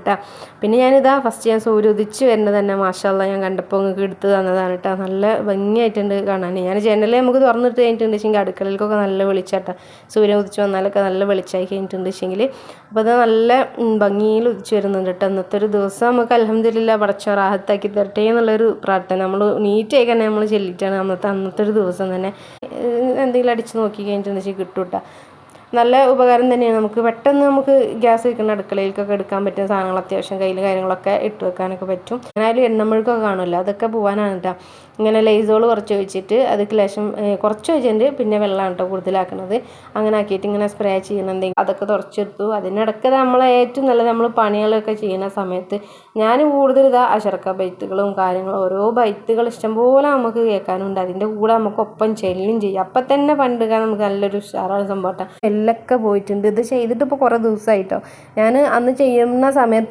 കേട്ടോ. പിന്നെ ഞാനിതാ ഫസ്റ്റ് ഞാൻ സൂര്യ ഉദിച്ച് വരുന്നത് തന്നെ മാഷാല്ലാ ഞാൻ കണ്ടപ്പോൾ നിങ്ങൾക്ക് എടുത്ത് തന്നതാണ് കേട്ടോ. നല്ല ഭംഗിയായിട്ടുണ്ട് കാണാൻ. ഞാൻ ജനൽ നമുക്ക് തുറന്നിട്ട് കഴിഞ്ഞിട്ടുണ്ട് വെച്ചെങ്കിൽ അടുക്കളയിലേക്കൊക്കെ നല്ല വെളിച്ചാട്ടോ. സൂര്യൻ ഉദിച്ച് വന്നാലൊക്കെ നല്ല വെളിച്ചായി കഴിഞ്ഞിട്ടുണ്ട് വെച്ചെങ്കിൽ. അപ്പോൾ അത് നല്ല ഭംഗിയിൽ ഉദിച്ച് വരുന്നുണ്ട് കേട്ടോ. ഇന്നത്തെ ഒരു ദിവസം നമുക്ക് അൽഹംദുലില്ലാ പടച്ചോൻ റാഹത്താക്കി തരട്ടെ എന്നുള്ളൊരു പ്രാർത്ഥന നമ്മൾ നീറ്റായി തന്നെ നമ്മൾ ചെല്ലിയിട്ടാണ് അന്നത്തെ ഒരു ദിവസം തന്നെ എന്തെങ്കിലും അടിച്ച് നോക്കി കഴിഞ്ഞിട്ടുണ്ടെങ്കിൽ കിട്ടും കേട്ടോ. നല്ല ഉപകാരം തന്നെയാണ്. നമുക്ക് പെട്ടെന്ന് നമുക്ക് ഗ്യാസ് വയ്ക്കുന്ന അടുക്കളയിലേക്കൊക്കെ എടുക്കാൻ പറ്റുന്ന സാധനങ്ങൾ അത്യാവശ്യം കയ്യിൽ കാര്യങ്ങളൊക്കെ ഇട്ട് വെക്കാനൊക്കെ പറ്റും. എന്നാലും എണ്ണമെഴുക്കൊക്കെ കാണുമല്ലോ അതൊക്കെ പോകാനാണ് കേട്ടോ. ഇങ്ങനെ ലൈസോൾ കുറച്ച് ഒഴിച്ചിട്ട് അതിക്ക് ലേശം കുറച്ച് ഒഴിച്ചിട്ടുണ്ട്, പിന്നെ വെള്ളമാണ് കേട്ടോ കൂടുതലാക്കുന്നത്. അങ്ങനെ ആക്കിയിട്ട് ഇങ്ങനെ സ്പ്രേ ചെയ്യണമെന്തെങ്കിലും അതൊക്കെ തുറച്ചെടുത്തു. അതിനിടയ്ക്ക് നമ്മളെ ഏറ്റവും നല്ലത് നമ്മൾ പണികളൊക്കെ ചെയ്യുന്ന സമയത്ത് ഞാൻ കൂടുതൽ അശർക്ക ബൈത്തുകളും കാര്യങ്ങളും ഓരോ ബൈത്തുകൾ ഇഷ്ടംപോലെ നമുക്ക് കേൾക്കാനുണ്ട്. അതിൻ്റെ കൂടെ നമുക്ക് ഒപ്പം ചെല്ലും ചെയ്യും. അപ്പം തന്നെ പണ്ടെടുക്കാൻ നമുക്ക് നല്ലൊരു ഉഷാറാണ് സംഭവം. എല്ലൊക്കെ പോയിട്ടുണ്ട്. ഇത് ചെയ്തിട്ട് ഇപ്പോൾ കുറേ ദിവസമായിട്ടോ. ഞാൻ അന്ന് ചെയ്യുന്ന സമയത്ത്